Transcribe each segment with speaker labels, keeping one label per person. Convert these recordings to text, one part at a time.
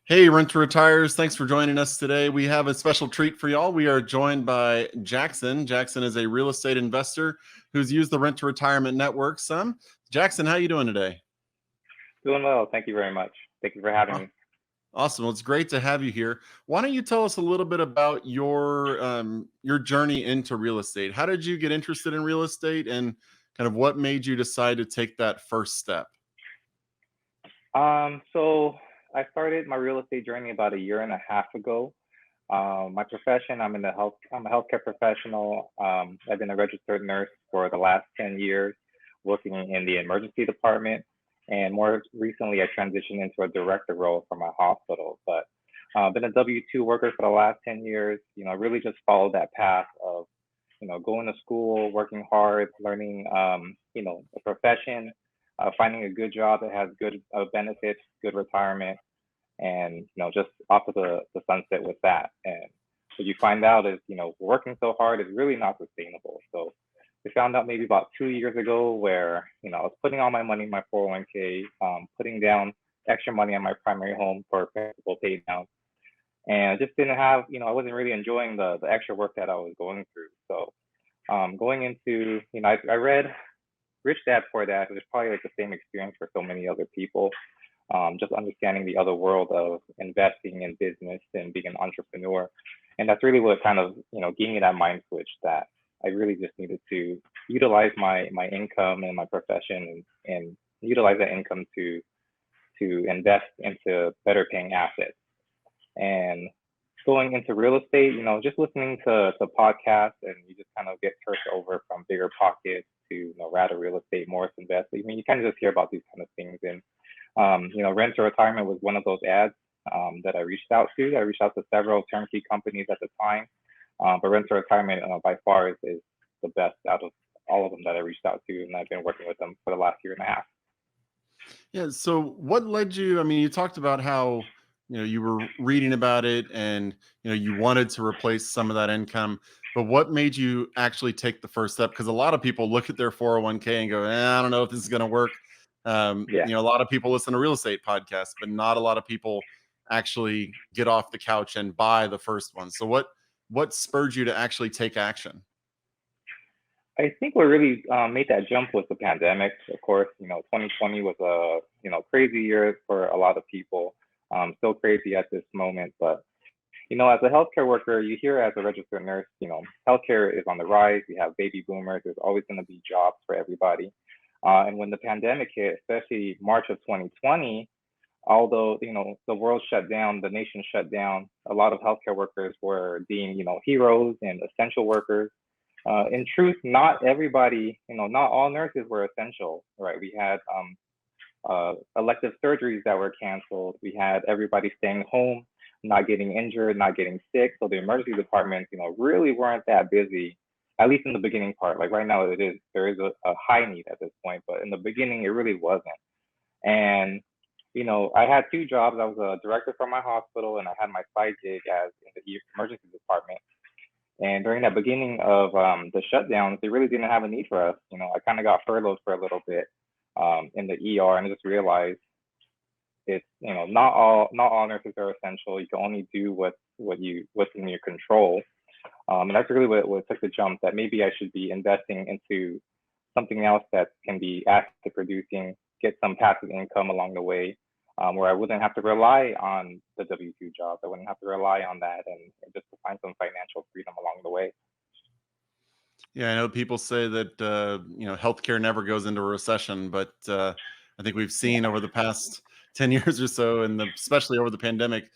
Speaker 1: Hey, Rent to Retires. Thanks for joining us today. We have a special treat for y'all. We are joined by Jackson. Jackson is a real estate investor who's used the Rent to Retirement Network some. Jackson, how you doing today?
Speaker 2: Doing well. Thank you very much. Thank you for having
Speaker 1: Aw-
Speaker 2: me.
Speaker 1: Awesome. Well, it's great to have you here. Why don't you tell us a little bit about your journey into real estate? How did you get interested in real estate, and kind of what made you decide to take that first step?
Speaker 2: So I started my real estate journey about a year and a half ago. My profession, I'm a healthcare professional. I've been a registered nurse for the last 10 years, working in the emergency department. And more recently, I transitioned into a director role for my hospital. But been a W-2 worker for the last 10 years. I really just followed that path of, going to school, working hard, learning, a profession, finding a good job that has good benefits, good retirement, and just off of the sunset with that. And what you find out is working so hard is really not sustainable. So we found out maybe about 2 years ago where I was putting all my money in my 401k, putting down extra money on my primary home for principal pay down, and I just didn't have I wasn't really enjoying the extra work that I was going through. So going into I read Rich Dad Poor Dad, which is probably like the same experience for so many other people, just understanding the other world of investing in business and being an entrepreneur. And that's really what kind of, gave me that mind switch that I really just needed to utilize my income and my profession and utilize that income to invest into better paying assets. And going into real estate, just listening to podcasts, and you just kind of get turned over from bigger pockets to, rather real estate, Morris Invest. I mean, you kind of just hear about these kind of things. And Rent to Retirement was one of those ads that I reached out to. I reached out to several turnkey companies at the time, but Rent to Retirement by far is the best out of all of them that I reached out to, and I've been working with them for the last year and a half.
Speaker 1: Yeah. So what led you? I mean, you talked about how, you were reading about it and, you wanted to replace some of that income, but what made you actually take the first step? Because a lot of people look at their 401k and go, I don't know if this is going to work.
Speaker 2: Yeah.
Speaker 1: A lot of people listen to real estate podcasts, but not a lot of people actually get off the couch and buy the first one. So what spurred you to actually take action?
Speaker 2: I think what really made that jump was the pandemic. Of course, 2020 was a crazy year for a lot of people. Still crazy at this moment, but as a healthcare worker, you hear as a registered nurse, healthcare is on the rise. We have baby boomers. There's always going to be jobs for everybody. And when the pandemic hit, especially March of 2020, although the world shut down, the nation shut down, a lot of healthcare workers were deemed heroes and essential workers. In truth, not everybody, not all nurses were essential, right? We had elective surgeries that were canceled. We had everybody staying home, not getting injured, not getting sick. So the emergency departments, really weren't that busy, at least in the beginning part. Like right now, there is a high need at this point, but in the beginning, it really wasn't. And I had two jobs. I was a director for my hospital, and I had my side gig as in the emergency department. And during that beginning of the shutdowns, they really didn't have a need for us. I kind of got furloughed for a little bit in the ER, and I just realized it's not all nurses are essential. You can only do what's in your control, and that's really what took the jump. That maybe I should be investing into something else that can be asset producing, get some passive income along the way, where I wouldn't have to rely on the W-2 jobs. I wouldn't have to rely on that, and just to find some financial freedom along the way.
Speaker 1: Yeah, I know people say that healthcare never goes into a recession, but I think we've seen
Speaker 2: Yeah,
Speaker 1: over the past 10 years or so, and especially over the pandemic,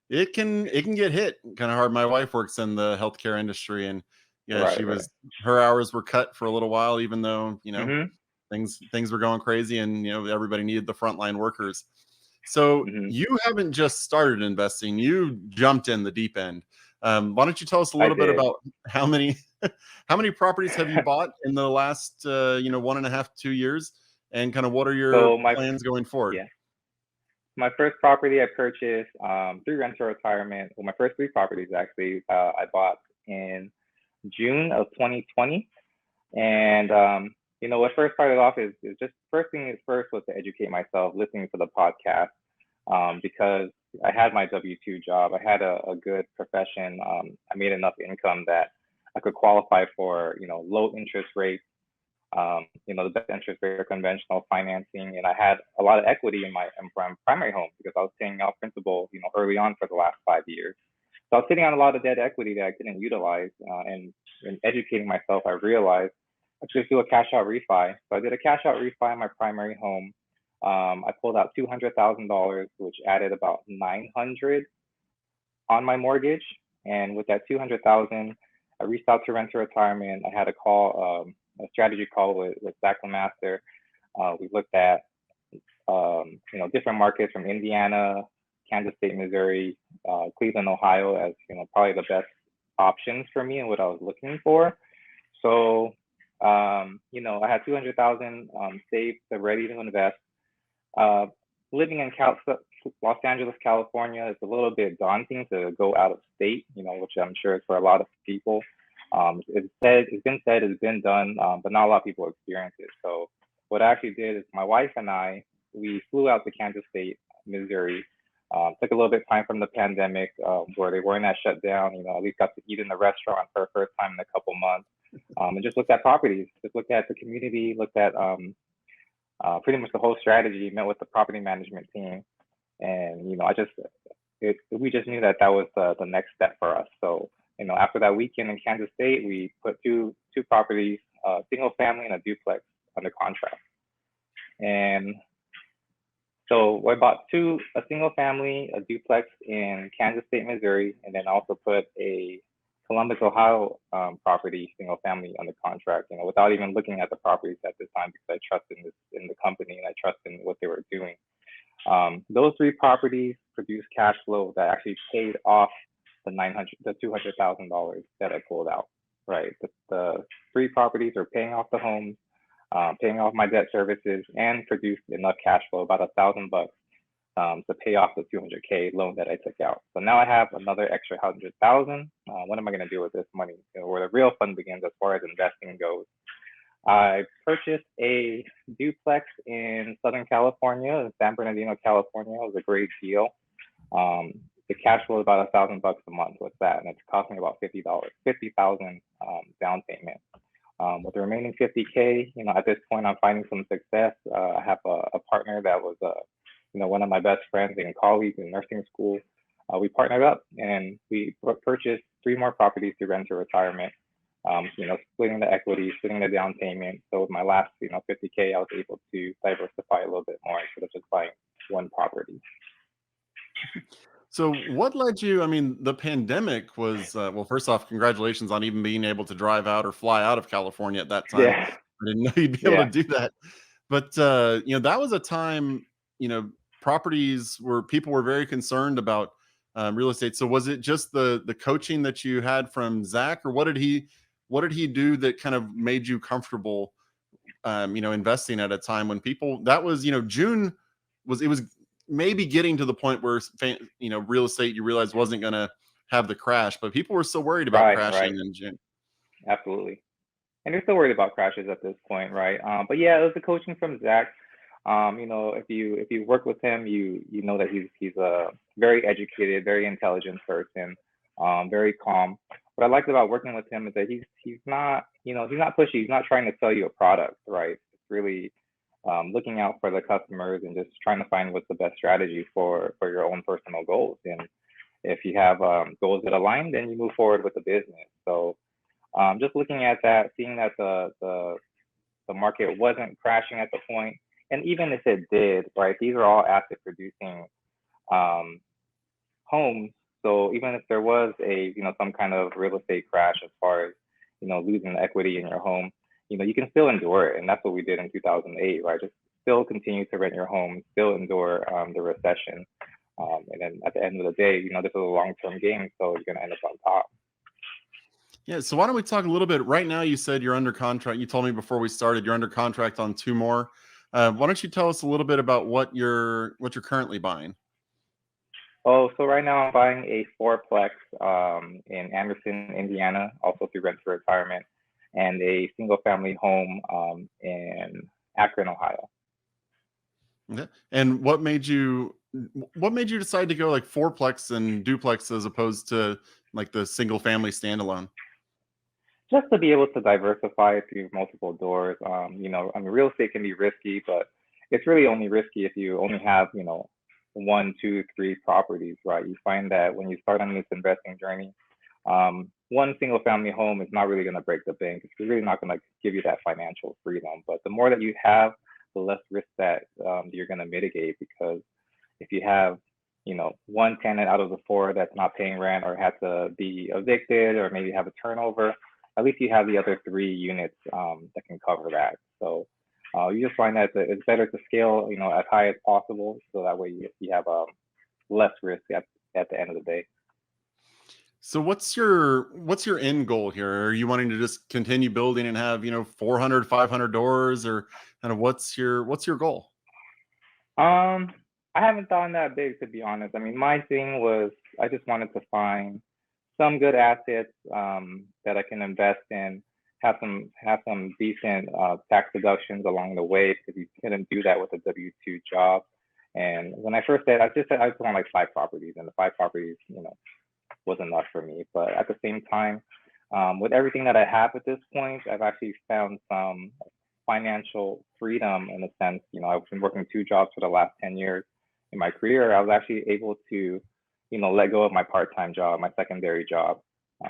Speaker 1: it can get hit kind of hard. My wife works in the healthcare industry, and yeah,
Speaker 2: right, right.
Speaker 1: her hours were cut for a little while, even though
Speaker 2: Mhm,
Speaker 1: things were going crazy, and everybody needed the frontline workers. So
Speaker 2: mhm.
Speaker 1: you haven't just started investing; you jumped in the deep end. Why don't you tell us a
Speaker 2: I
Speaker 1: little bit
Speaker 2: did.
Speaker 1: about how many how many properties have you bought in the last 1.5 2 years, and kind of what are your
Speaker 2: So my
Speaker 1: plans going forward?
Speaker 2: yeah, my first property I purchased through rental retirement. Well, my first three properties actually I bought in June of 2020. And what first started off is just first thing is first was to educate myself, listening to the podcast. because I had my W-2 job. I had a good profession. I made enough income that I could qualify for, low interest rates, the best interest rate for conventional financing. And I had a lot of equity in my primary home because I was paying off principal, early on for the last 5 years. So I was sitting on a lot of debt equity that I didn't utilize. And in educating myself, I realized I should do a cash out refi. So I did a cash out refi in my primary home. I pulled out $200,000, which added about 900 on my mortgage. And with that 200,000, I reached out to Rent to Retirement. I had a strategy call with Zach Lemaster. We looked at different markets from Indiana, Kansas State, Missouri, Cleveland, Ohio as probably the best options for me and what I was looking for. So I had 200,000 saved, so ready to invest. Living in Los Angeles, California, it's a little bit daunting to go out of state, which I'm sure is for a lot of people. It's been said, it's been done, but not a lot of people experience it. So what I actually did is my wife and I, we flew out to Kansas State, Missouri. Took a little bit of time from the pandemic where they weren't that shut down. At least got to eat in the restaurant for the first time in a couple months, and just looked at properties, just looked at the community, looked at pretty much the whole strategy. Met with the property management team, and we just knew that was the next step for us. So after that weekend in Kansas State, we put two properties, single family and a duplex, under contract. And so I bought a single family, a duplex in Kansas State, Missouri, and then also put a Columbus, Ohio property, single family, under contract, without even looking at the properties at this time because I trust in the company and I trust in what they were doing. Those three properties produced cash flow that actually paid off the $200,000 that I pulled out. Right, the three properties are paying off the homes, paying off my debt services, and produced enough cash flow, about $1,000 to pay off the 200K loan that I took out. So now I have another extra 100,000. What am I going to do with this money? Where the real fun begins as far as investing goes. I purchased a duplex in Southern California, in San Bernardino, California. It was a great deal. The cash flow is about $1,000 a month with that, and it's costing about $50,000 down payment. With the remaining 50K, at this point, I'm finding some success. I have a partner that was, one of my best friends and colleagues in nursing school. We partnered up and we purchased 3 more properties to Rent to Retirement. Splitting the equity, splitting the down payment. So with my last, 50K, I was able to diversify a little bit more instead of just buying one property.
Speaker 1: So what led you? I mean, the pandemic was well. First off, congratulations on even being able to drive out or fly out of California at that time.
Speaker 2: Yeah,
Speaker 1: I didn't know you'd be able to
Speaker 2: yeah.
Speaker 1: do that. But that was a time. Properties where people were very concerned about real estate. So was it just the coaching that you had from Zach, or what did he do that kind of made you comfortable? Investing at a time when people that was June was maybe getting to the point where real estate you realized wasn't going to have the crash, but people were still worried about
Speaker 2: Right,
Speaker 1: crashing in June.
Speaker 2: absolutely. And they're still worried about crashes at this point, right? But yeah, it was the coaching from Zach. If you work with him, you know that he's a very educated, very intelligent person, very calm. What I liked about working with him is that he's not he's not pushy. He's not trying to sell you a product, right? It's really looking out for the customers and just trying to find what's the best strategy for your own personal goals. And if you have goals that align, then you move forward with the business. So just looking at that, seeing that the market wasn't crashing at the point, and even if it did, right, these are all asset producing homes. So even if there was some kind of real estate crash as far as losing equity in your home, you can still endure it, and that's what we did in 2008, right? Just still continue to rent your home, still endure the recession, and then at the end of the day, this is a long-term game, so you're gonna end up on top.
Speaker 1: Yeah, so why don't we talk a little bit right now? You said you're under contract. You told me before we started you're under contract on 2 more. Why don't you tell us a little bit about what you're currently buying?
Speaker 2: Oh, so right now I'm buying a fourplex in Anderson, Indiana, also through Rent to Retirement, and a single family home in Akron, Ohio.
Speaker 1: Okay. And what made you What made you decide to go like fourplex and duplex as opposed to like the single family standalone?
Speaker 2: Just to be able to diversify through multiple doors. I mean, real estate can be risky, but it's really only risky if you only have, one, two, three properties, right? You find that when you start on this investing journey, one single family home is not really going to break the bank. It's really not going to give you that financial freedom. But the more that you have, the less risk that you're going to mitigate, because if you have, one tenant out of the four that's not paying rent or had to be evicted or maybe have a turnover, at least you have the other three units that can cover that. So you just find that it's better to scale, as high as possible, so that way you have less risk at the end of the day.
Speaker 1: So what's your end goal here? Are you wanting to just continue building and have, 400, 500 doors, or kind of what's your goal?
Speaker 2: Um, I haven't thought that big, to be honest. I mean, my thing was I just wanted to find some good assets that I can invest in, have some decent tax deductions along the way, because you couldn't do that with a W-2 job. And when I first said, I just want like five properties, and the five properties, was enough for me. But at the same time, with everything that I have at this point, I've actually found some financial freedom in a sense. I've been working two jobs for the last 10 years in my career. I was actually able to, let go of my part-time job, my secondary job,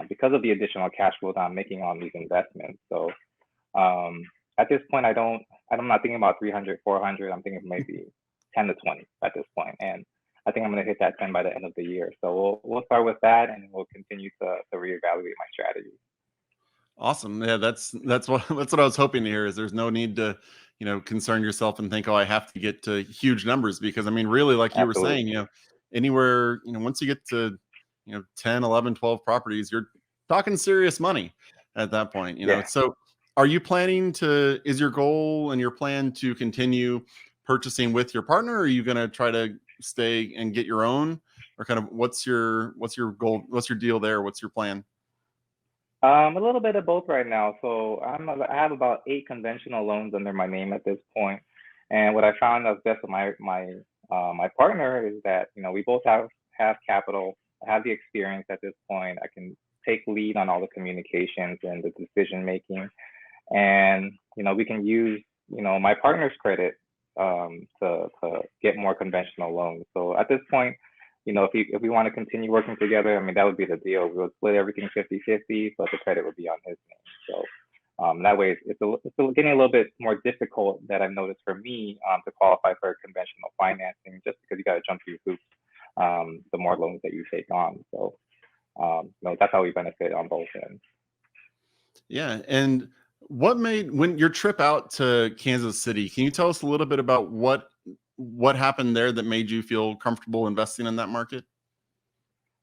Speaker 2: because of the additional cash flow that I'm making on these investments. So at this point, I'm not thinking about 300, 400. I'm thinking maybe 10 to 20 at this point. And I think I'm going to hit that 10 by the end of the year. So we'll start with that, and we'll continue to reevaluate my strategy.
Speaker 1: Awesome. Yeah, that's what that's what I was hoping to hear. Is there's no need to, concern yourself and think, oh, I have to get to huge numbers, because I mean, really, like you were
Speaker 2: Absolutely.
Speaker 1: saying, anywhere, once you get to, 10, 11, 12 properties, you're talking serious money at that point.
Speaker 2: Yeah.
Speaker 1: So are you planning to, is your goal and your plan to continue purchasing with your partner, or are you going to try to stay and get your own, or kind of what's your goal? What's your deal there? What's your plan?
Speaker 2: A little bit of both right now. So I have about eight conventional loans under my name at this point. And what I found that's best with my partner is that, we both have capital, I have the experience at this point. I can take lead on all the communications and the decision making. And we can use my partner's credit to get more conventional loans. So at this point, if we want to continue working together, I mean, that would be the deal. We would split everything 50-50, but the credit would be on his name. So that way, it's getting a little bit more difficult, that I've noticed, for me to qualify for conventional financing, just because you got to jump through hoops the more loans that you take on. So that's how we benefit on both ends.
Speaker 1: Yeah, and what made when your trip out to Kansas City, can you tell us a little bit about what happened there that made you feel comfortable investing in that market?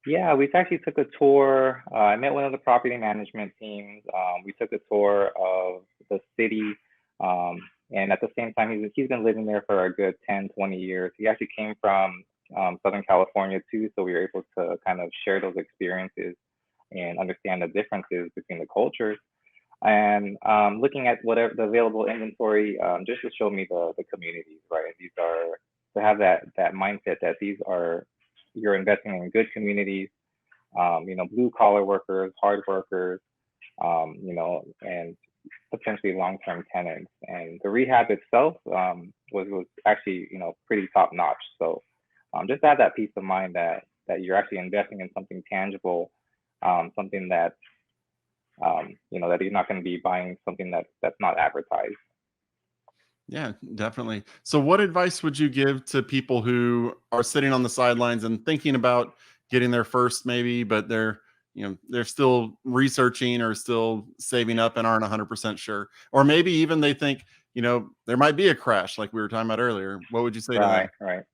Speaker 2: Yeah, we actually took a tour. I met one of the property management teams. We took a tour of the city. Um, and at the same time, he's been living there for a good 10, 20 years. He actually came from Southern California too. So we were able to kind of share those experiences and understand the differences between the cultures. And looking at whatever the available inventory, just to show me the communities, right? These are, to have that mindset that these are, you're investing in good communities, blue collar workers, hard workers, and potentially long term tenants. And the rehab itself was actually pretty top notch. So just to have that peace of mind that you're actually investing in something tangible, something that that you're not going to be buying something that's not advertised.
Speaker 1: Yeah, definitely. So what advice would you give to people who are sitting on the sidelines and thinking about getting their first maybe, but they're still researching or still saving up and aren't 100% sure. Or maybe even they think, there might be a crash like we were talking about earlier. What would you say to
Speaker 2: Right,
Speaker 1: them?
Speaker 2: right.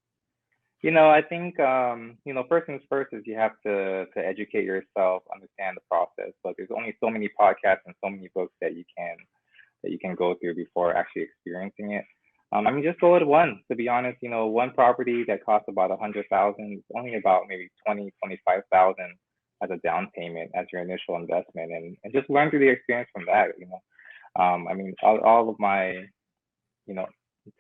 Speaker 2: I think first things first is you have to educate yourself, understand the process. But there's only so many podcasts and so many books that you can go through before actually experiencing it. I mean, just go with one. To be honest, one property that costs about 100,000 is only about maybe 20, 25,000 as a down payment as your initial investment, and just learn through the experience from that. I mean, all of my you know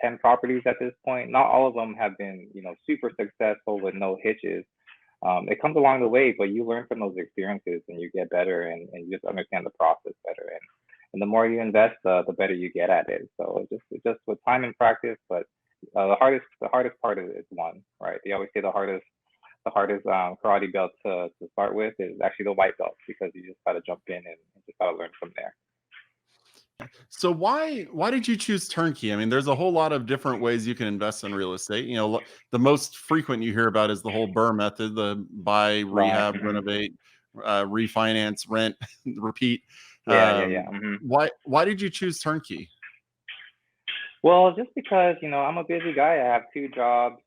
Speaker 2: 10 properties at this point. Not all of them have been, super successful with no hitches. It comes along the way, but you learn from those experiences and you get better and you just understand the process better. And the more you invest, the better you get at it. So it's just with time and practice. But the hardest part is one, right? They always say the hardest karate belt to start with is actually the white belt because you just got to jump in and just got to learn from there.
Speaker 1: So why did you choose turnkey? I mean, there's a whole lot of different ways you can invest in real estate. The most frequent you hear about is the whole BRRRR method: the buy,
Speaker 2: Right.
Speaker 1: rehab, renovate, refinance, rent, repeat.
Speaker 2: Yeah, yeah, yeah.
Speaker 1: Why did you choose turnkey?
Speaker 2: Well, just because, I'm a busy guy. I have two jobs.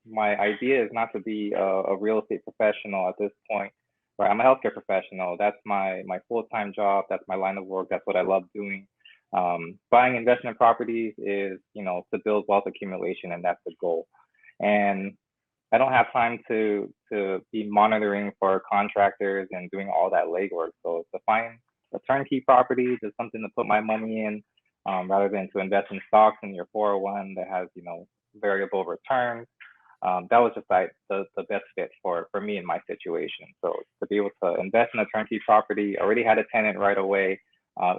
Speaker 2: My idea is not to be a real estate professional at this point. Right. I'm a healthcare professional. That's my full-time job. That's my line of work. That's what I love doing. Buying investment properties is, to build wealth accumulation, and that's the goal. And I don't have time to be monitoring for contractors and doing all that legwork. So to find a turnkey property, just something to put my money in, rather than to invest in stocks in your 401 that has, variable returns. That was just like the best fit for me in my situation. So to be able to invest in a turnkey property, already had a tenant right away,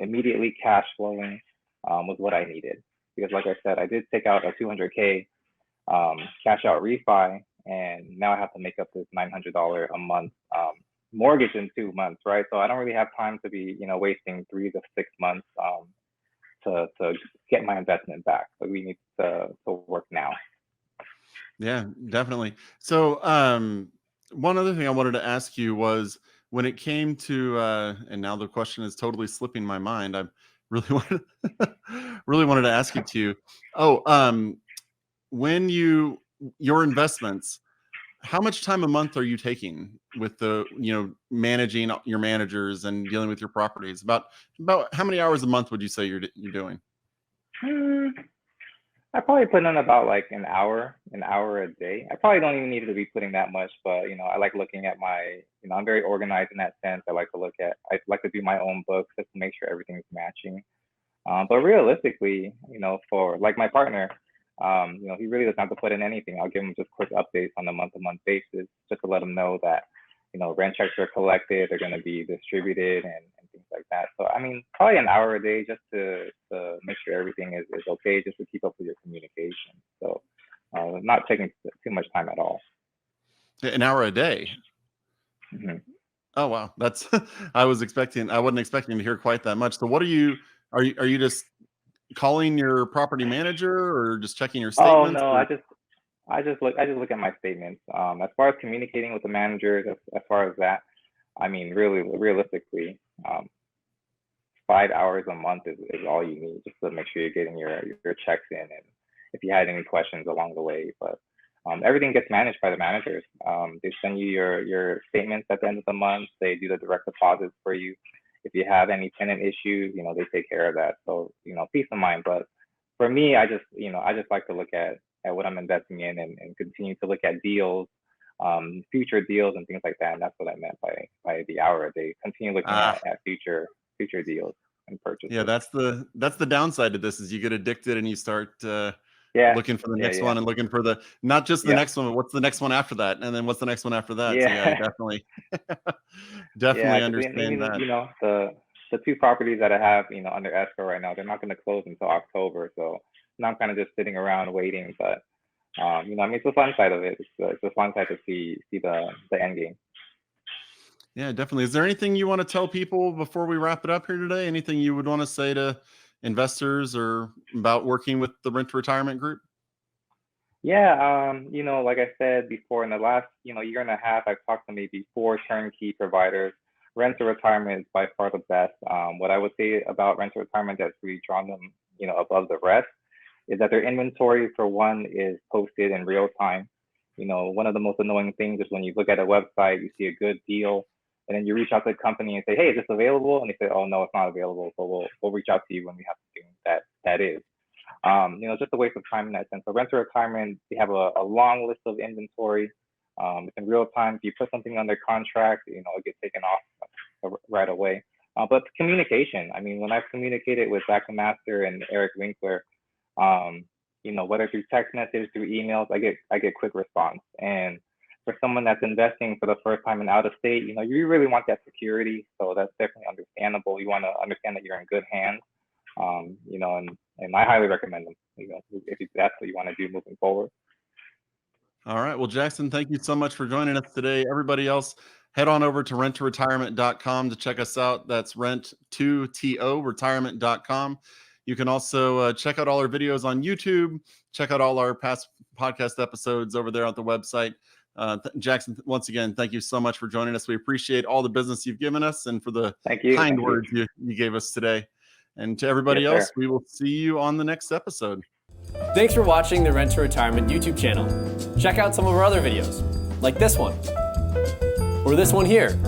Speaker 2: immediately cash flowing, was what I needed. Because like I said, I did take out a 200K cash out refi, and now I have to make up this $900 a month mortgage in 2 months, right? So I don't really have time to be, wasting 3 to 6 months to get my investment back. So we need to work now.
Speaker 1: Yeah, definitely. So, one other thing I wanted to ask you was when it came to, and now the question is totally slipping my mind. I really wanted, really wanted to ask it to you. Oh, when your investments, how much time a month are you taking with managing your managers and dealing with your properties? About how many hours a month would you say you're doing?
Speaker 2: Hmm, I probably put in about like an hour a day. I probably don't even need to be putting that much, but I like looking at I'm very organized in that sense. I like to do my own books just to make sure everything's matching. But realistically, for like my partner, he really doesn't have to put in anything. I'll give him just quick updates on a month-to-month basis, just to let him know that, rent checks are collected, they're going to be distributed, and things like that. So, I mean, probably an hour a day just to make sure everything is okay, just to keep up with your communication. So, not taking too much time at all.
Speaker 1: An hour a day.
Speaker 2: Hmm.
Speaker 1: Oh wow, that's I wasn't expecting to hear quite that much. So what are you just calling your property manager or just checking your
Speaker 2: Oh
Speaker 1: statements
Speaker 2: no, I
Speaker 1: or
Speaker 2: just I just look at my statements. As far as communicating with the managers, as far as that, I mean, really, realistically, 5 hours a month is all you need just to make sure you're getting your checks in, and if you had any questions along the way. But everything gets managed by the managers. They send you your statements at the end of the month. They do the direct deposits for you. If you have any tenant issues, they take care of that. So peace of mind. But for me, I just like to look at what I'm investing in, and continue to look at deals, future deals and things like that. And that's what I meant by the hour a day. Continue looking
Speaker 1: ah
Speaker 2: at future deals and
Speaker 1: yeah,
Speaker 2: purchases.
Speaker 1: that's the downside to this is you get addicted and you start
Speaker 2: Yeah,
Speaker 1: looking for the
Speaker 2: yeah,
Speaker 1: next
Speaker 2: yeah,
Speaker 1: one and looking for the not just the
Speaker 2: yeah,
Speaker 1: next one, but what's the next one after that, and then what's the next one after that. So yeah, I
Speaker 2: yeah,
Speaker 1: definitely
Speaker 2: yeah.
Speaker 1: definitely
Speaker 2: Because
Speaker 1: understand
Speaker 2: even
Speaker 1: that.
Speaker 2: the two properties that I have under escrow right now, they're not going to close until October. So now I'm kind of just sitting around waiting. But I mean, it's the fun side of it. It's the fun side to see the end game.
Speaker 1: Yeah, definitely. Is there anything you want to tell people before we wrap it up here today? Anything you would want to say to investors or about working with the Rent to Retirement Group?
Speaker 2: Yeah, like I said before, in the last, year and a half, I've talked to maybe four turnkey providers. Rent to retirement is by far the best. What I would say about rent to retirement that's really drawn them, above the rest is that their inventory, for one, is posted in real time. One of the most annoying things is when you look at a website, you see a good deal, and then you reach out to the company and say, "Hey, is this available?" And they say, "Oh no, it's not available. So we'll reach out to you when we have something that is." Just a waste of time in that sense. So rent to retirement, we have a long list of inventory. It's in real time. If you put something under contract, it gets taken off right away. But communication, I mean, when I've communicated with Lemaster and Eric Winkler, You know, whether through text message, through emails, I get quick response. And for someone that's investing for the first time in out of state, you know, you really want that security. So that's definitely understandable. You want to understand that you're in good hands. You know, and I highly recommend them, you know, if that's what you want to do moving forward.
Speaker 1: All right. Well, Jackson, thank you so much for joining us today. Everybody else, head on over to rent2retirement.com to check us out. That's rent2to retirement.com. You can also check out all our videos on YouTube, check out all our past podcast episodes over there on the website. Jackson, once again, thank you so much for joining us. We appreciate all the business you've given us and for the
Speaker 2: Thank you.
Speaker 1: kind
Speaker 2: Thank you.
Speaker 1: words you gave us today. And to everybody
Speaker 2: Yes,
Speaker 1: else,
Speaker 2: sir.
Speaker 1: we will see you on the next episode.
Speaker 3: Thanks for watching the Rent to Retirement YouTube channel. Check out some of our other videos, like this one, or this one here.